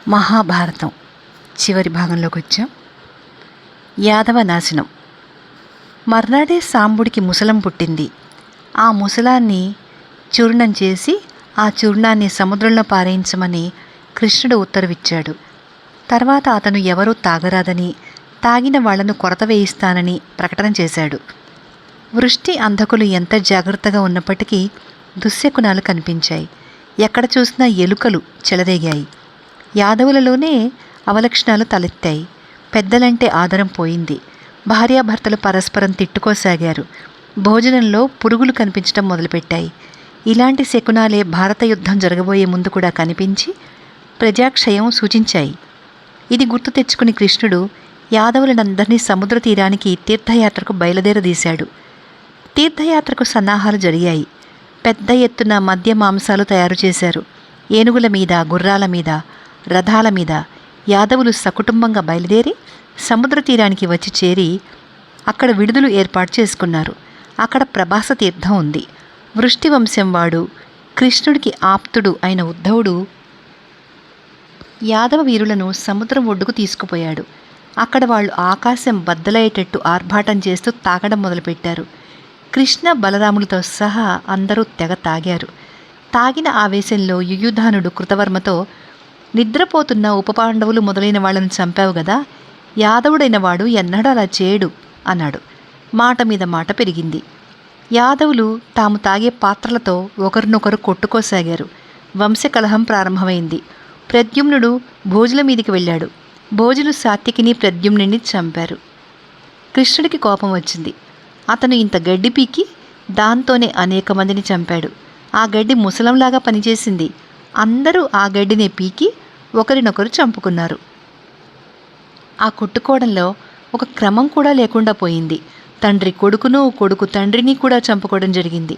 మహాభారతం చివరి భాగంలోకి వచ్చాం. యాదవ నాశనం. మర్నాడే సాంబుడికి ముసలం పుట్టింది. ఆ ముసలాన్ని చూర్ణం చేసి ఆ చూర్ణాన్ని సముద్రంలో పారేయించమని కృష్ణుడు ఉత్తర్విచ్చాడు. తర్వాత అతను ఎవరూ తాగరాదని, తాగిన వాళ్లను కొరత వేయిస్తానని ప్రకటన చేశాడు. వృష్టి అంధకులు ఎంత జాగ్రత్తగా ఉన్నప్పటికీ దుశ్శకునాలు కనిపించాయి. ఎక్కడ చూసినా ఎలుకలు చెలరేగాయి. యాదవులలోనే అవలక్షణాలు తలెత్తాయి. పెద్దలంటే ఆదరం పోయింది. భార్యాభర్తలు పరస్పరం తిట్టుకోసాగారు. భోజనంలో పురుగులు కనిపించడం మొదలుపెట్టాయి. ఇలాంటి శకునాలే భారత యుద్ధం జరగబోయే ముందు కూడా కనిపించి ప్రజాక్షయం సూచించాయి. ఇది గుర్తు తెచ్చుకుని కృష్ణుడు యాదవులందరినీ సముద్ర తీరానికి తీర్థయాత్రకు బయలుదేరదీశాడు. తీర్థయాత్రకు సన్నాహాలు జరిగాయి. పెద్ద ఎత్తున మద్య మాంసాలు తయారు చేశారు. ఏనుగుల మీద, గుర్రాల మీద, రథాల మీద యాదవులు సకుటుంబంగా బయలుదేరి సముద్ర తీరానికి వచ్చి చేరి అక్కడ విడుదలు ఏర్పాటు చేసుకున్నారు. అక్కడ ప్రభాస తీర్థం ఉంది. వృష్టి వంశం వాడు, కృష్ణుడికి ఆప్తుడు అయిన ఉద్ధవుడు యాదవ వీరులను సముద్రం ఒడ్డుకు తీసుకుపోయాడు. అక్కడ వాళ్ళు ఆకాశం బద్దలయ్యేటట్టు ఆర్భాటం చేస్తూ తాగడం మొదలుపెట్టారు. కృష్ణ బలరాములతో సహా అందరూ తెగ తాగారు. తాగిన ఆవేశంలో యుయుధానుడు కృతవర్మతో, నిద్రపోతున్న ఉపపాండవులు మొదలైన వాళ్ళని చంపావు గదా, యాదవుడైన వాడు ఎన్నడూ అలా చేయడు అన్నాడు. మాట మీద మాట పెరిగింది. యాదవులు తాము తాగే పాత్రలతో ఒకరినొకరు కొట్టుకోసాగారు. వంశకలహం ప్రారంభమైంది. ప్రద్యుమ్నుడు భోజుల మీదికి వెళ్ళాడు. భోజులు సాత్యకిని ప్రద్యుమ్నుని చంపారు. కృష్ణుడికి కోపం వచ్చింది. అతను ఇంత గడ్డి పీకి దాంతోనే అనేక మందిని చంపాడు. ఆ గడ్డి ముసలంలాగా పనిచేసింది. అందరూ ఆ గడ్డినే పీకి ఒకరినొకరు చంపుకున్నారు. ఆ కొట్టుకోవడంలో ఒక క్రమం కూడా లేకుండా పోయింది. తండ్రి కొడుకును, కొడుకు తండ్రిని కూడా చంపుకోవడం జరిగింది.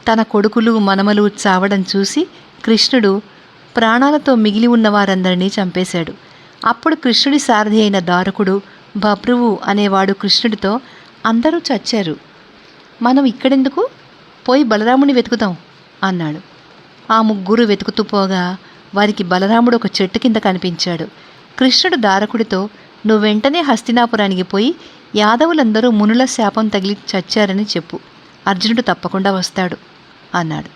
తన కొడుకులు, మనమలు చావడం చూసి కృష్ణుడు ప్రాణాలతో మిగిలి ఉన్న వారందరినీ చంపేశాడు. అప్పుడు కృష్ణుడి సారథి అయిన దారకుడు బభ్రువు అనేవాడు కృష్ణుడితో, అందరూ చచ్చారు, మనం ఇక్కడెందుకు, పోయి బలరాముని వెతుకుతాం అన్నాడు. ఆ ముగ్గురు వెతుకుతూ పోగా వారికి బలరాముడు ఒక చెట్టు కింద కనిపించాడు. కృష్ణుడు దారకుడితో, నువ్వు వెంటనే హస్తినాపురానికి పోయి యాదవులందరూ మునుల శాపం తగిలి చచ్చారని చెప్పు, అర్జునుడు తప్పకుండా వస్తాడు అన్నాడు.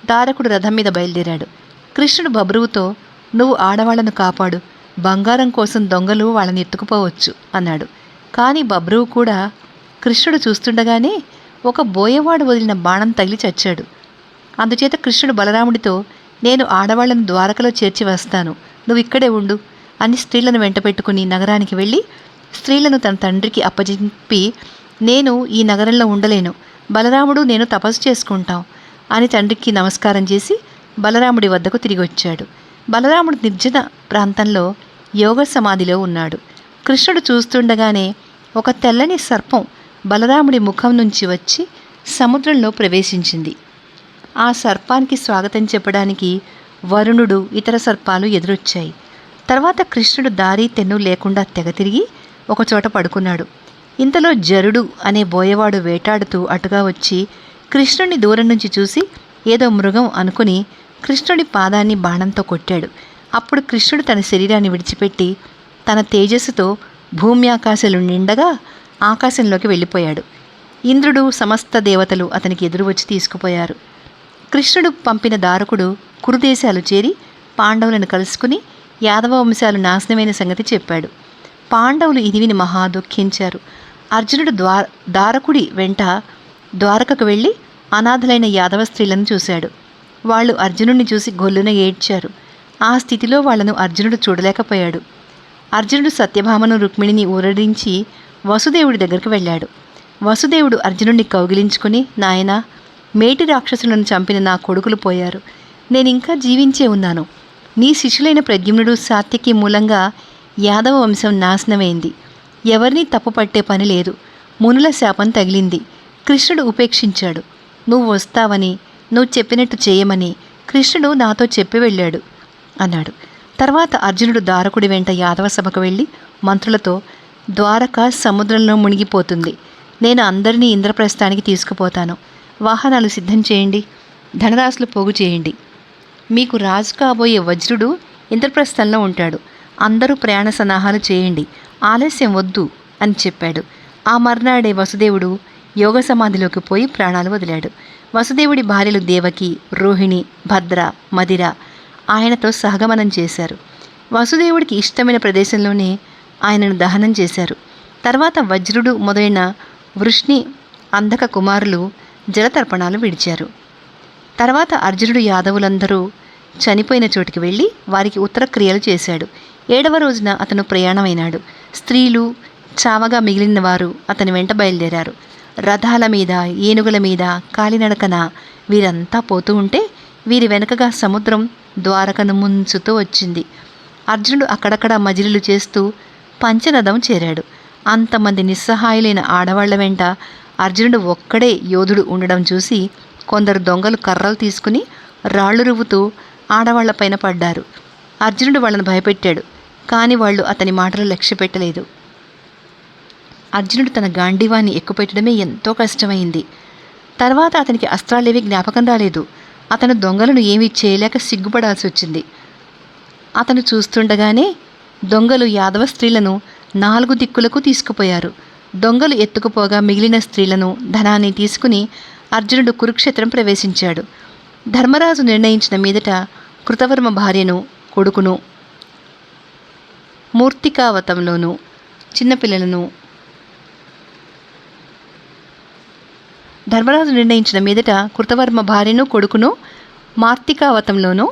దారకుడు రథం మీద బయలుదేరాడు. కృష్ణుడు బభ్రువుతో, నువ్వు ఆడవాళ్లను కాపాడు, బంగారం కోసం దొంగలు వాళ్ళని ఎత్తుకుపోవచ్చు అన్నాడు. కానీ బభ్రువు కూడా కృష్ణుడు చూస్తుండగానే ఒక బోయవాడు వదిలిన బాణం తగిలి చచ్చాడు. అందుచేత కృష్ణుడు బలరాముడితో, నేను ఆడవాళ్లను ద్వారకలో చేర్చి వస్తాను, నువ్వు ఇక్కడే ఉండు అని స్త్రీలను వెంట పెట్టుకుని నగరానికి వెళ్ళి స్త్రీలను తన తండ్రికి అప్పచెప్పి, నేను ఈ నగరంలో ఉండలేను, బలరాముడు నేను తపస్సు చేసుకుంటాం అని తండ్రికి నమస్కారం చేసి బలరాముడి వద్దకు తిరిగి వచ్చాడు. బలరాముడు నిర్జన ప్రాంతంలో యోగ సమాధిలో ఉన్నాడు. కృష్ణుడు చూస్తుండగానే ఒక తెల్లని సర్పం బలరాముడి ముఖం నుంచి వచ్చి సముద్రంలో ప్రవేశించింది. ఆ సర్పానికి స్వాగతం చెప్పడానికి వరుణుడు, ఇతర సర్పాలు ఎదురొచ్చాయి. తర్వాత కృష్ణుడు దారి తెన్ను లేకుండా తెగ తిరిగి ఒకచోట పడుకున్నాడు. ఇంతలో జరుడు అనే బోయవాడు వేటాడుతూ అటుగా వచ్చి కృష్ణుడిని దూరం నుంచి చూసి ఏదో మృగం అనుకుని కృష్ణుడి పాదాన్ని బాణంతో కొట్టాడు. అప్పుడు కృష్ణుడు తన శరీరాన్ని విడిచిపెట్టి తన తేజస్సుతో భూమి ఆకాశాలు నిండగా ఆకాశంలోకి వెళ్ళిపోయాడు. ఇంద్రుడు, సమస్త దేవతలు అతనికి ఎదురు వచ్చి తీసుకుపోయారు. కృష్ణుడు పంపిన దారకుడు కురుదేశాలు చేరి పాండవులను కలుసుకుని యాదవ వంశాలు నాశనమైన సంగతి చెప్పాడు. పాండవులు ఇది విని మహా దుఃఖించారు. అర్జునుడు దారకుడి వెంట ద్వారకకు వెళ్ళి అనాథలైన యాదవ స్త్రీలను చూశాడు. వాళ్ళు అర్జునుడిని చూసి గొల్లున ఏడ్చారు. ఆ స్థితిలో వాళ్లను అర్జునుడు చూడలేకపోయాడు. అర్జునుడు సత్యభామను, రుక్మిణిని ఊరడించి వసుదేవుడి దగ్గరికి వెళ్ళాడు. వసుదేవుడు అర్జునుడిని కౌగిలించుకుని, నాయనా, మేటి రాక్షసులను చంపిన నా కొడుకులు పోయారు, నేనింకా జీవించే ఉన్నాను. నీ శిష్యులైన ప్రద్యుమ్నుడు, సాత్యకి మూలంగా యాదవ వంశం నాశనమైంది. ఎవరినీ తప్పు పట్టే పని లేదు. మునుల శాపం తగిలింది. కృష్ణుడు ఉపేక్షించాడు. నువ్వు వస్తావని, నువ్వు చెప్పినట్టు చేయమని కృష్ణుడు నాతో చెప్పి వెళ్ళాడు అన్నాడు. తర్వాత అర్జునుడు దారకుడి వెంట యాదవ సభకు వెళ్ళి మంత్రులతో, ద్వారక సముద్రంలో మునిగిపోతుంది, నేను అందరినీ ఇంద్రప్రస్థానికి తీసుకుపోతాను, వాహనాలు సిద్ధం చేయండి, ధనరాశులు పోగు చేయండి, మీకు రాజు కాబోయే వజ్రుడు ఇంద్రప్రస్థంలో ఉంటాడు. అందరూ ప్రయాణ సన్నాహాలు చేయండి, ఆలస్యం వద్దు అని చెప్పాడు. ఆ మర్నాడే వసుదేవుడు యోగ సమాధిలోకి పోయి ప్రాణాలు వదిలాడు. వసుదేవుడి భార్యలు దేవకి, రోహిణి, భద్ర, మదిర ఆయనతో సహగమనం చేశారు. వసుదేవుడికి ఇష్టమైన ప్రదేశంలోనే ఆయనను దహనం చేశారు. తర్వాత వజ్రుడు మొదలైన వృష్ణి అంధక కుమారులు జలతర్పణాలు విడిచారు. తర్వాత అర్జునుడు యాదవులందరూ చనిపోయిన చోటికి వెళ్ళి వారికి ఉత్తర క్రియలు చేశాడు. 7వ రోజున అతను ప్రయాణమైనాడు. స్త్రీలు చావగా మిగిలిన వారు అతని వెంట బయలుదేరారు. రథాల మీద, ఏనుగుల మీద, కాలినడకన వీరంతా పోతూ ఉంటే వీరి వెనుకగా సముద్రం ద్వారకను ముంచుతూ వచ్చింది. అర్జునుడు అక్కడక్కడ మజిలీలు చేస్తూ పంచనదం చేరాడు. అంతమంది నిస్సహాయులైన ఆడవాళ్ల వెంట అర్జునుడు ఒక్కడే యోధుడు ఉండడం చూసి కొందరు దొంగలు కర్రలు తీసుకుని రాళ్లు రువ్వుతూ ఆడవాళ్లపైన పడ్డారు. అర్జునుడు వాళ్ళను భయపెట్టాడు, కానీ వాళ్ళు అతని మాటలు లక్ష్య పెట్టలేదు. అర్జునుడు తన గాంధీవాన్ని ఎక్కుపెట్టడమే ఎంతో కష్టమైంది. తర్వాత అతనికి అస్త్రాలేవి జ్ఞాపకం రాలేదు. అతను దొంగలను ఏమీ చేయలేక సిగ్గుపడాల్సి వచ్చింది. అతను చూస్తుండగానే దొంగలు యాదవ స్త్రీలను 4 దిక్కులకు తీసుకుపోయారు. దొంగలు ఎత్తుకుపోగా మిగిలిన స్త్రీలను, ధనాన్ని తీసుకుని అర్జునుడు కురుక్షేత్రం ప్రవేశించాడు. ధర్మరాజు నిర్ణయించిన మీదట కృతవర్మ భార్యను, కొడుకును, మూర్తికావతంలోనూ చిన్నపిల్లలను మార్తికావతంలోనూ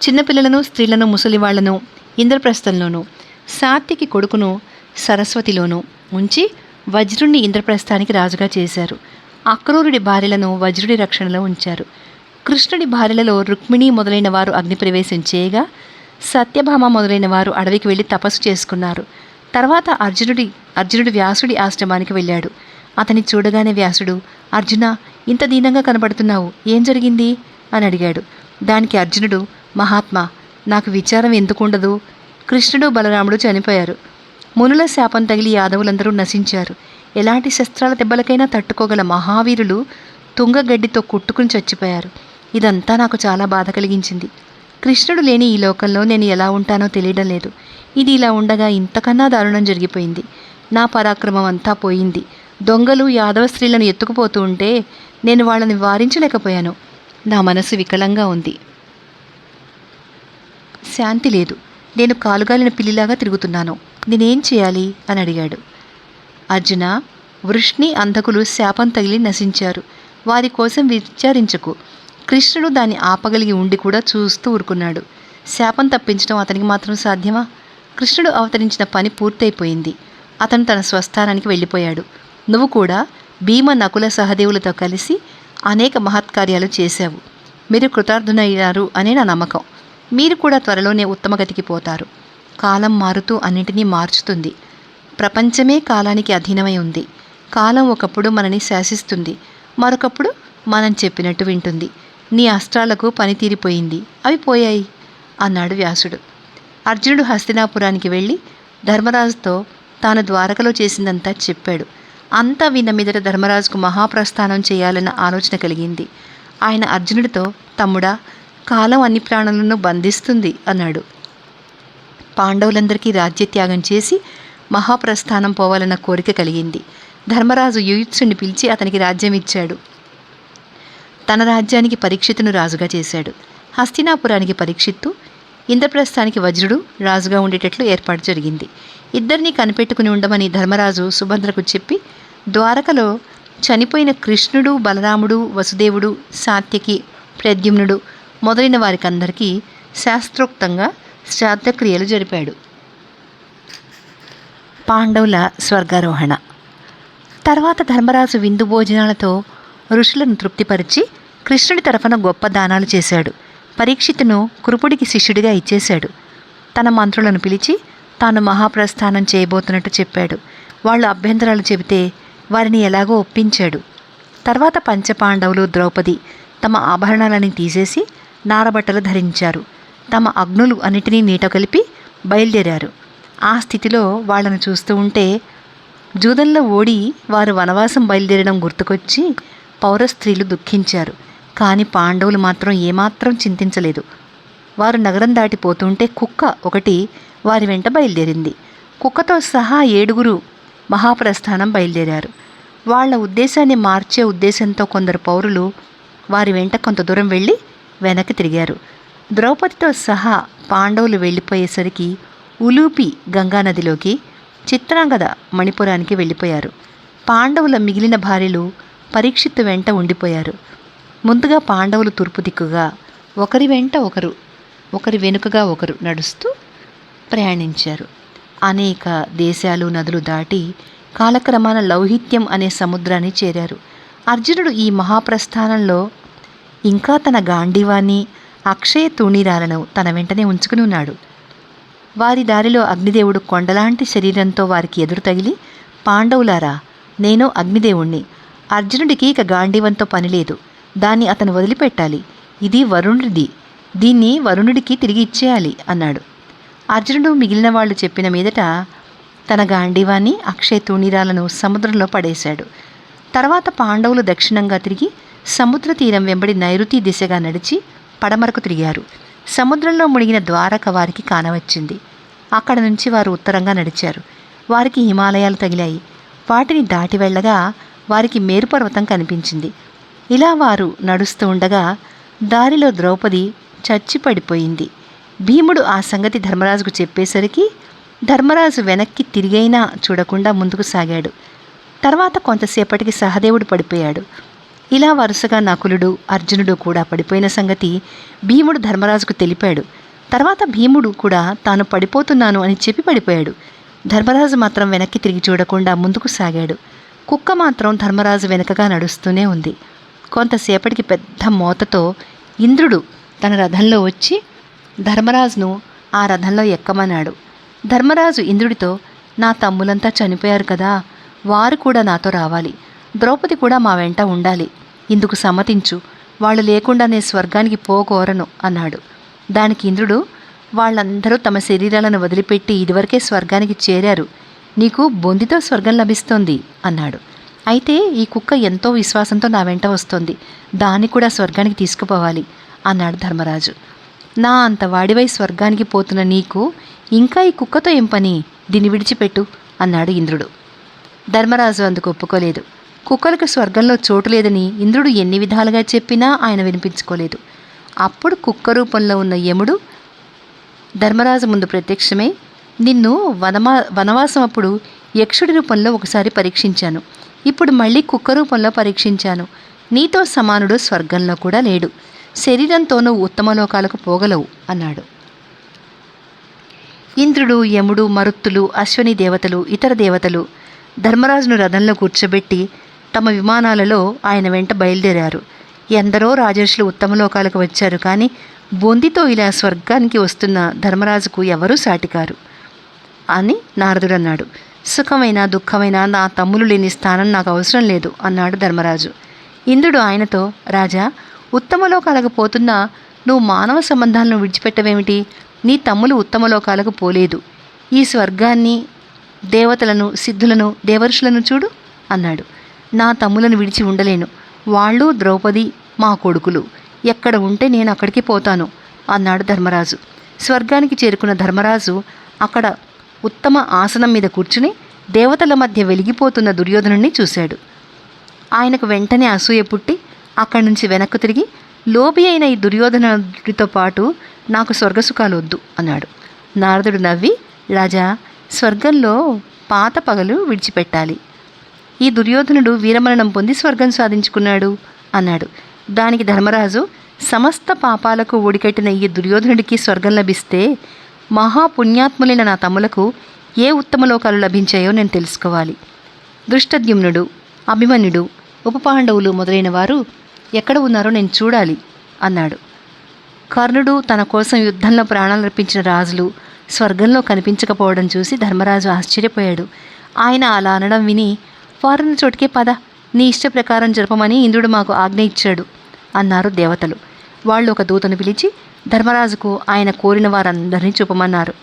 చిన్నపిల్లలను, స్త్రీలను, ముసలివాళ్లను ఇంద్రప్రస్థంలోనూ, సాత్యకి కొడుకును సరస్వతిలోనూ ఉంచి వజ్రుణ్ణి ఇంద్రప్రస్థానికి రాజుగా చేశారు. అక్రూరుడి భార్యలను వజ్రుడి రక్షణలో ఉంచారు. కృష్ణుడి భార్యలలో రుక్మిణి మొదలైన వారు అగ్నిప్రవేశం చేయగా సత్యభామ మొదలైన వారు అడవికి వెళ్ళి తపస్సు చేసుకున్నారు. తర్వాత అర్జునుడు వ్యాసుడి ఆశ్రమానికి వెళ్ళాడు. అతని చూడగానే వ్యాసుడు, అర్జున, ఇంత దీనంగా కనబడుతున్నావు, ఏం జరిగింది అని అడిగాడు. దానికి అర్జునుడు, మహాత్మా, నాకు విచారం ఎందుకుండదు? కృష్ణుడు బలరాముడు చనిపోయారు. మునుల శాపం తగిలి యాదవులందరూ నశించారు. ఎలాంటి శస్త్రాల దెబ్బలకైనా తట్టుకోగల మహావీరులు తుంగగడ్డితో కుట్టుకుని చచ్చిపోయారు. ఇదంతా నాకు చాలా బాధ కలిగించింది. కృష్ణుడు లేని ఈ లోకంలో నేను ఎలా ఉంటానో తెలియడం లేదు. ఇది ఇలా ఉండగా ఇంతకన్నా దారుణం జరిగిపోయింది. నా పరాక్రమం అంతా పోయింది. దొంగలు యాదవ స్త్రీలను ఎత్తుకుపోతూ ఉంటే నేను వాళ్ళని వారించలేకపోయాను. నా మనసు వికలంగా ఉంది, శాంతి లేదు. నేను కాలుగాలిన పిల్లిలాగా తిరుగుతున్నాను. నేనేం చేయాలి అని అడిగాడు. అర్జున, వృష్ణి అంధకులు శాపం తగిలి నశించారు. వారి కోసం విచారించకు. కృష్ణుడు దాన్ని ఆపగలిగి ఉండి కూడా చూస్తూ ఊరుకున్నాడు. శాపం తప్పించడం అతనికి మాత్రం సాధ్యమా? కృష్ణుడు అవతరించిన పని పూర్తయిపోయింది. అతను తన స్వస్థానానికి వెళ్ళిపోయాడు. నువ్వు కూడా భీమ, నకుల, సహదేవులతో కలిసి అనేక మహత్కార్యాలు చేశావు. మీరు కృతార్థునయ్యారు అనే నా నమ్మకం. మీరు కూడా త్వరలోనే ఉత్తమగతికి పోతారు. కాలం మారుతూ అన్నింటినీ మార్చుతుంది. ప్రపంచమే కాలానికి అధీనమై ఉంది. కాలం ఒకప్పుడు మనని శాసిస్తుంది, మరొకప్పుడు మనం చెప్పినట్టు వింటుంది. నీ అస్త్రాలకు పని తీరిపోయింది, అవి పోయాయి అన్నాడు వ్యాసుడు. అర్జునుడు హస్తినాపురానికి వెళ్ళి ధర్మరాజుతో తాను ద్వారకలో చేసిందంతా చెప్పాడు. అంతా విన్న మీదట ధర్మరాజుకు మహాప్రస్థానం చేయాలన్న ఆలోచన కలిగింది. ఆయన అర్జునుడితో, తమ్ముడా, కాలం అన్ని ప్రాణులను బంధిస్తుంది అన్నాడు. పాండవులందరికీ రాజ్యత్యాగం చేసి మహాప్రస్థానం పోవాలన్న కోరిక కలిగింది. ధర్మరాజు యుయుత్సుని పిలిచి అతనికి రాజ్యం ఇచ్చాడు. తన రాజ్యానికి పరీక్షిత్తును రాజుగా చేశాడు. హస్తినాపురానికి పరీక్షిత్తు, ఇంద్రప్రస్థానికి వజ్రుడు రాజుగా ఉండేటట్లు ఏర్పాటు జరిగింది. ఇద్దరినీ కనిపెట్టుకుని ఉండమని ధర్మరాజు సుభద్రకు చెప్పి ద్వారకలో చనిపోయిన కృష్ణుడు, బలరాముడు, వసుదేవుడు, సాత్యకి, ప్రద్యుమ్నుడు మొదలైన వారికందరికీ శాస్త్రోక్తంగా శ్రాద్ధక్రియలు జరిపాడు. పాండవుల స్వర్గారోహణ. తర్వాత ధర్మరాజు విందు భోజనాలతో ఋషులను తృప్తిపరిచి కృష్ణుడి తరఫున గొప్ప దానాలు చేశాడు. పరీక్షితును కురుపుడికి శిష్యుడిగా ఇచ్చేశాడు. తన మంత్రులను పిలిచి తాను మహాప్రస్థానం చేయబోతున్నట్టు చెప్పాడు. వాళ్ళు అభ్యంతరాలు చెబితే వారిని ఎలాగో ఒప్పించాడు. తర్వాత పంచపాండవులు, ద్రౌపది తమ ఆభరణాలని తీసేసి నారబట్టలు ధరించారు. తమ అగ్నులు అన్నిటినీ నీట కలిపి బయలుదేరారు. ఆ స్థితిలో వాళ్ళను చూస్తూ ఉంటే జూదంలో ఓడి వారు వనవాసం బయలుదేరడం గుర్తుకొచ్చి పౌర స్త్రీలు దుఃఖించారు. కానీ పాండవులు మాత్రం ఏమాత్రం చింతించలేదు. వారు నగరం దాటిపోతుంటే కుక్క ఒకటి వారి వెంట బయలుదేరింది. కుక్కతో సహా 7 మహాప్రస్థానం బయలుదేరారు. వాళ్ల ఉద్దేశాన్ని మార్చే ఉద్దేశంతో కొందరు పౌరులు వారి వెంట కొంత దూరం వెళ్ళి వెనక్కి తిరిగారు. ద్రౌపదితో సహా పాండవులు వెళ్ళిపోయేసరికి ఉలూపి గంగానదిలోకి, చిత్రాంగద మణిపురానికి వెళ్ళిపోయారు. పాండవుల మిగిలిన భార్యలు పరీక్షిత్తు వెంట ఉండిపోయారు. ముందుగా పాండవులు తూర్పు దిక్కుగా, ఒకరి వెంట ఒకరు, ఒకరి వెనుకగా ఒకరు నడుస్తూ ప్రయాణించారు. అనేక దేశాలు, నదులు దాటి కాలక్రమాన లౌహిత్యం అనే సముద్రాన్ని చేరారు. అర్జునుడు ఈ మహాప్రస్థానంలో ఇంకా తన గాంధీవాన్ని, అక్షయ తూణీరాలను తన వెంటనే ఉంచుకుని ఉన్నాడు. వారి దారిలో అగ్నిదేవుడు కొండలాంటి శరీరంతో వారికి ఎదురు తగిలి, పాండవులారా, నేను అగ్నిదేవుణ్ణి. అర్జునుడికి ఇక గాంధీవంతో పనిలేదు. దాన్ని అతను వదిలిపెట్టాలి. ఇది వరుణుడిది. దీన్ని వరుణుడికి తిరిగి ఇచ్చేయాలి అన్నాడు. అర్జునుడు మిగిలిన వాళ్ళు చెప్పిన మీదట తన గాంధీవాన్ని, అక్షయ తూణీరాలను సముద్రంలో పడేశాడు. తర్వాత పాండవులు దక్షిణంగా తిరిగి సముద్ర తీరం వెంబడి నైరుతి దిశగా నడిచి పడమరకు తిరిగారు. సముద్రంలో మునిగిన ద్వారక వారికి కానవచ్చింది. అక్కడ నుంచి వారు ఉత్తరంగా నడిచారు. వారికి హిమాలయాలు తగిలాయి. వాటిని దాటి వెళ్ళగా వారికి మేరుపర్వతం కనిపించింది. ఇలా వారు నడుస్తూ ఉండగా దారిలో ద్రౌపది చచ్చి పడిపోయింది. భీముడు ఆ సంగతి ధర్మరాజుకు చెప్పేసరికి ధర్మరాజు వెనక్కి తిరిగైనా చూడకుండా ముందుకు సాగాడు. తర్వాత కొంతసేపటికి సహదేవుడు పడిపోయాడు. ఇలా వరుసగా నకులుడు, అర్జునుడు కూడా పడిపోయిన సంగతి భీముడు ధర్మరాజుకు తెలిపాడు. తర్వాత భీముడు కూడా తాను పడిపోతున్నాను అని చెప్పి పడిపోయాడు. ధర్మరాజు మాత్రం వెనక్కి తిరిగి చూడకుండా ముందుకు సాగాడు. కుక్క మాత్రం ధర్మరాజు వెనకగా నడుస్తూనే ఉంది. కొంతసేపటికి పెద్ద మోతతో ఇంద్రుడు తన రథంలో వచ్చి ధర్మరాజును ఆ రథంలో ఎక్కమన్నాడు. ధర్మరాజు ఇంద్రుడితో, నా తమ్ములంతా చనిపోయారు కదా, వారు కూడా నాతో రావాలి. ద్రౌపది కూడా మా వెంట ఉండాలి. ఇందుకు సమ్మతించు. వాళ్ళు లేకుండా నేను స్వర్గానికి పోకోరను అన్నాడు. దానికి ఇంద్రుడు, వాళ్ళందరూ తమ శరీరాలను వదిలిపెట్టి ఇదివరకే స్వర్గానికి చేరారు. నీకు బొందితో స్వర్గం లభిస్తోంది అన్నాడు. అయితే ఈ కుక్క ఎంతో విశ్వాసంతో నా వెంట వస్తోంది. దాన్ని కూడా స్వర్గానికి తీసుకుపోవాలి అన్నాడు ధర్మరాజు. నా అంత వాడివై స్వర్గానికి పోతున్న నీకు ఇంకా ఈ కుక్కతో ఏం పని? దీన్ని విడిచిపెట్టు అన్నాడు ఇంద్రుడు. ధర్మరాజు అందుకు ఒప్పుకోలేదు. కుక్కలకు స్వర్గంలో చోటు లేదని ఇంద్రుడు ఎన్ని విధాలుగా చెప్పినా ఆయన వినిపించుకోలేదు. అప్పుడు కుక్క రూపంలో ఉన్న యముడు ధర్మరాజు ముందు ప్రత్యక్షమై, నిన్ను వనవాసం అప్పుడు యక్షుడి రూపంలో ఒకసారి పరీక్షించాను. ఇప్పుడు మళ్ళీ కుక్క రూపంలో పరీక్షించాను. నీతో సమానుడు స్వర్గంలో కూడా లేడు. శరీరంతో నువ్వు ఉత్తమలోకాలకు పోగలవు అన్నాడు. ఇంద్రుడు, యముడు, మరుత్తులు, అశ్వని దేవతలు, ఇతర దేవతలు ధర్మరాజును రథంలో కూర్చోబెట్టి తమ విమానాలలో ఆయన వెంట బయలుదేరారు. ఎందరో రాజర్షులు ఉత్తమలోకాలకు వచ్చారు. కానీ బొందితో ఇలా స్వర్గానికి వస్తున్న ధర్మరాజుకు ఎవరూ సాటికారు అని నారదుడు అన్నాడు. సుఖమైన దుఃఖమైన నా తమ్ములు లేని స్థానం నాకు అవసరం లేదు అన్నాడు ధర్మరాజు. ఇంద్రుడు ఆయనతో, రాజా, ఉత్తమలోకాలకు పోతున్నా నువ్వు మానవ సంబంధాలను విడిచిపెట్టవేమిటి? నీ తమ్ములు ఉత్తమలోకాలకు పోలేదు. ఈ స్వర్గాన్ని, దేవతలను, సిద్ధులను, దేవర్షులను చూడు అన్నాడు. నా తమ్ములను విడిచి ఉండలేను. వాళ్ళు, ద్రౌపది మా కొడుకులు. ఎక్కడ ఉంటే నేను అక్కడికి పోతాను అన్నాడు ధర్మరాజు. స్వర్గానికి చేరుకున్న ధర్మరాజు అక్కడ ఉత్తమ ఆసనం మీద కూర్చుని దేవతల మధ్య వెలిగిపోతున్న దుర్యోధనుణ్ణి చూశాడు. ఆయనకు వెంటనే అసూయ పుట్టి అక్కడి నుంచి వెనక్కు తిరిగి, లోబి అయిన ఈ దుర్యోధనుడితో పాటు నాకు స్వర్గసుఖాలు వద్దు అన్నాడు. నారదుడు నవ్వి, రాజా, స్వర్గంలో పాత పగలు విడిచిపెట్టాలి. ఈ దుర్యోధనుడు వీరమరణం పొంది స్వర్గం సాధించుకున్నాడు అన్నాడు. దానికి ధర్మరాజు, సమస్త పాపాలకు ఒడికట్టిన ఈ దుర్యోధనుడికి స్వర్గం లభిస్తే మహాపుణ్యాత్ములైన నా తమ్ములకు ఏ ఉత్తమ లోకాలు లభించాయో నేను తెలుసుకోవాలి. దృష్టద్యుమ్నుడు, అభిమన్యుడు, ఉపపాండవులు మొదలైన వారు ఎక్కడ ఉన్నారో నేను చూడాలి అన్నాడు. కర్ణుడు, తన కోసం యుద్ధంలో ప్రాణాలర్పించిన రాజులు స్వర్గంలో కనిపించకపోవడం చూసి ధర్మరాజు ఆశ్చర్యపోయాడు. ఆయన అలా అనడం విని, వారున్న చోటికే పద, నీ ఇష్ట ప్రకారం జరపమని ఇంద్రుడు మాకు ఆజ్ఞ ఇచ్చాడు అన్నారు దేవతలు. వాళ్ళు ఒక దూతను పిలిచి ధర్మరాజుకు ఆయన కోరిన వారందరినీ చూపమన్నారు.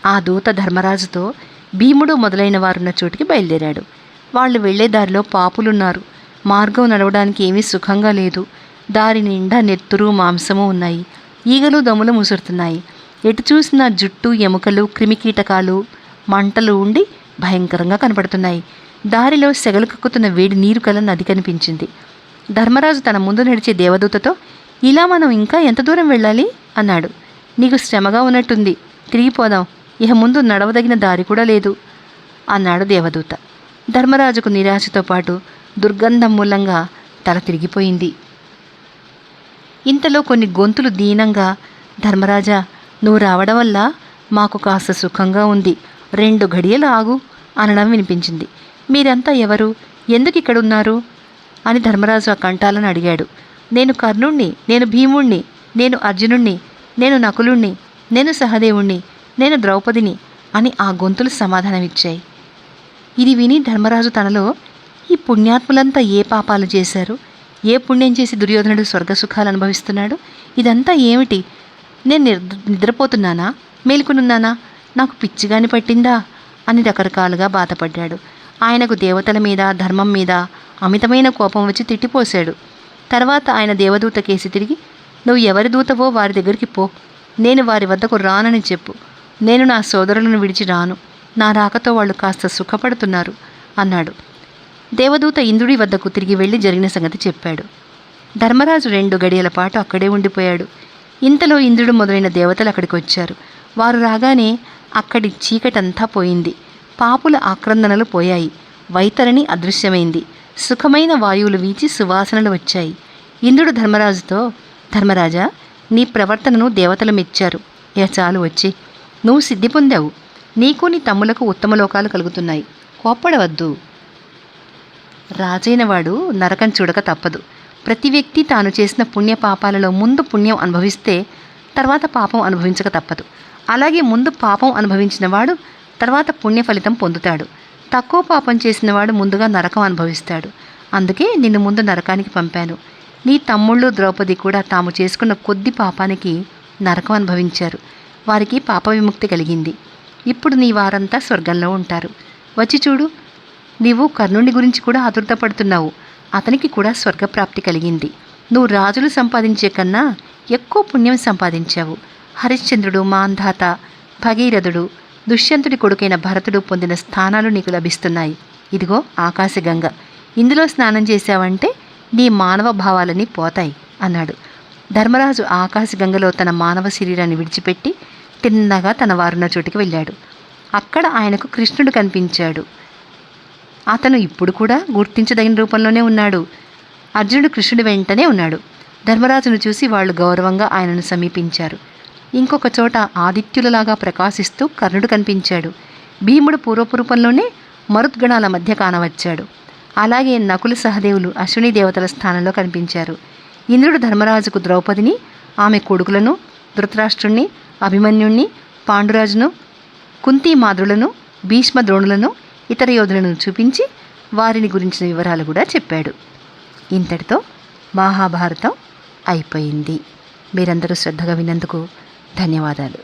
ఆ దూత ధర్మరాజుతో భీముడు మొదలైన వారున్న చోటికి బయలుదేరాడు. వాళ్ళు వెళ్లే దారిలో పాపులున్నారు. మార్గం నడవడానికి ఏమీ సుఖంగా లేదు. దారి నిండా నెత్తురు, మాంసము ఉన్నాయి. ఈగలు దొమలు ముసురుతున్నాయి. ఎటు చూసినా జుట్టు, ఎముకలు, క్రిమికీటకాలు, మంటలు ఉండి భయంకరంగా కనపడుతున్నాయి. దారిలో సెగలు కక్కుతున్న వేడి నీరు కల నది కనిపించింది. ధర్మరాజు తన ముందు నడిచే దేవదూతతో, ఇలా మనం ఇంకా ఎంత దూరం వెళ్ళాలి అన్నాడు. నీకు శ్రమగా ఉన్నట్టుంది, తిరిగిపోదాం, ఇహ ముందు నడవదగిన దారి కూడా లేదు అన్నాడు దేవదూత. ధర్మరాజుకు నిరాశతో పాటు దుర్గంధం మూలంగా తల తిరిగిపోయింది. ఇంతలో కొన్ని గొంతులు దీనంగా, ధర్మరాజా, నువ్వు రావడం వల్ల మాకు కాస్త సుఖంగా ఉంది, 2 ఘడియలు ఆగు అనడం వినిపించింది. మీరంతా ఎవరు, ఎందుకు ఇక్కడున్నారు అని ధర్మరాజు ఆ కంఠాలను అడిగాడు. నేను కర్ణుణ్ణి, నేను భీముణ్ణి, నేను అర్జునుణ్ణి, నేను నకులుణ్ణి, నేను సహదేవుణ్ణి, నేను ద్రౌపదిని అని ఆ గొంతులు సమాధానమిచ్చాయి. ఇది విని ధర్మరాజు తనలో, ఈ పుణ్యాత్ములంతా ఏ పాపాలు చేశారు, ఏ పుణ్యం చేసి దుర్యోధనుడు స్వర్గసుఖాలు అనుభవిస్తున్నాడు, ఇదంతా ఏమిటి, నేను నిద్రపోతున్నానా, మేలుకునున్నానా, నాకు పిచ్చిగాని పట్టిందా అని రకరకాలుగా బాధపడ్డాడు. ఆయనకు దేవతల మీద, ధర్మం మీద అమితమైన కోపం వచ్చి తిట్టిపోశాడు. తర్వాత ఆయన దేవదూత కేసి తిరిగి, నువ్వు ఎవరి దూతవో వారి దగ్గరికి పో, నేను వారి వద్దకు రానని చెప్పు, నేను నా సోదరులను విడిచి రాను, నా రాకతో వాళ్ళు కాస్త సుఖపడుతున్నారు అన్నాడు. దేవదూత ఇంద్రుడి వద్దకు తిరిగి వెళ్ళి జరిగిన సంగతి చెప్పాడు. ధర్మరాజు 2 గడియల పాటు అక్కడే ఉండిపోయాడు. ఇంతలో ఇంద్రుడు మొదలైన దేవతలు అక్కడికి వచ్చారు. వారు రాగానే అక్కడి చీకటంతా పోయింది. పాపుల ఆక్రందనలు పోయాయి. వైతరణి అదృశ్యమైంది. సుఖమైన వాయువులు వీచి సువాసనలు వచ్చాయి. ఇంద్రుడు ధర్మరాజుతో, ధర్మరాజా, నీ ప్రవర్తనను దేవతలు మెచ్చారు, ఇక చాలు వచ్చి, నువ్వు సిద్ధి పొందావు, నీకు నీ తమ్ములకు ఉత్తమ లోకాలు కలుగుతున్నాయి, కోప్పడవద్దు. రాజైనవాడు నరకం చూడక తప్పదు. ప్రతి వ్యక్తి తాను చేసిన పుణ్యపాపాలలో ముందు పుణ్యం అనుభవిస్తే తర్వాత పాపం అనుభవించక తప్పదు. అలాగే ముందు పాపం అనుభవించిన వాడు తర్వాత పుణ్య ఫలితం పొందుతాడు. తక్కువ పాపం చేసినవాడు ముందుగా నరకం అనుభవిస్తాడు. అందుకే నిన్ను ముందు నరకానికి పంపాను. నీ తమ్ముళ్ళు ద్రౌపది కూడా తాము చేసుకున్న కొద్ది పాపానికి నరకం అనుభవించారు. వారికి పాప విముక్తి కలిగింది. ఇప్పుడు నీ వారంతా స్వర్గంలో ఉంటారు. వచ్చి చూడు, నీవు కర్ణుడి గురించి కూడా ఆతురతపడుతున్నావు. అతనికి కూడా స్వర్గప్రాప్తి కలిగింది. నువ్వు రాజులు సంపాదించే కన్నా ఎక్కువ పుణ్యం సంపాదించావు. హరిశ్చంద్రుడు, మాంధాత, భగీరథుడు, దుష్యంతుడి కొడుకైన భరతుడు పొందిన స్థానాలు నీకు లభిస్తున్నాయి. ఇదిగో ఆకాశగంగ, ఇందులో స్నానం చేశావంటే నీ మానవ భావాలన్నీ పోతాయి అన్నాడు. ధర్మరాజు ఆకాశగంగలో తన మానవ శరీరాన్ని విడిచిపెట్టి తిన్నగా తన వారున్న చోటికి వెళ్ళాడు. అక్కడ ఆయనకు కృష్ణుడు కనిపించాడు. అతను ఇప్పుడు కూడా గుర్తించదగిన రూపంలోనే ఉన్నాడు. అర్జునుడు కృష్ణుడి వెంటనే ఉన్నాడు. ధర్మరాజును చూసి వాళ్ళు గౌరవంగా ఆయనను సమీపించారు. ఇంకొక చోట ఆదిత్యులలాగా ప్రకాశిస్తూ కర్ణుడు కనిపించాడు. భీముడు పూర్వపు రూపంలోనే మరుద్గణాల మధ్య కానవచ్చాడు. అలాగే నకులు, సహదేవులు అశ్విని దేవతల స్థానంలో కనిపించారు. ఇంద్రుడు ధర్మరాజుకు ద్రౌపదిని, ఆమె కొడుకులను, ధృతరాష్ట్రుణ్ణి, అభిమన్యుణ్ణి, పాండురాజును, కుంతీమాద్రులను, భీష్మ ద్రోణులను, ఇతర యోధులను చూపించి వారిని గురించిన వివరాలు కూడా చెప్పాడు. ఇంతటితో మహాభారతం అయిపోయింది. మీరందరూ శ్రద్ధగా విన్నందుకు ధన్యవాదాలు.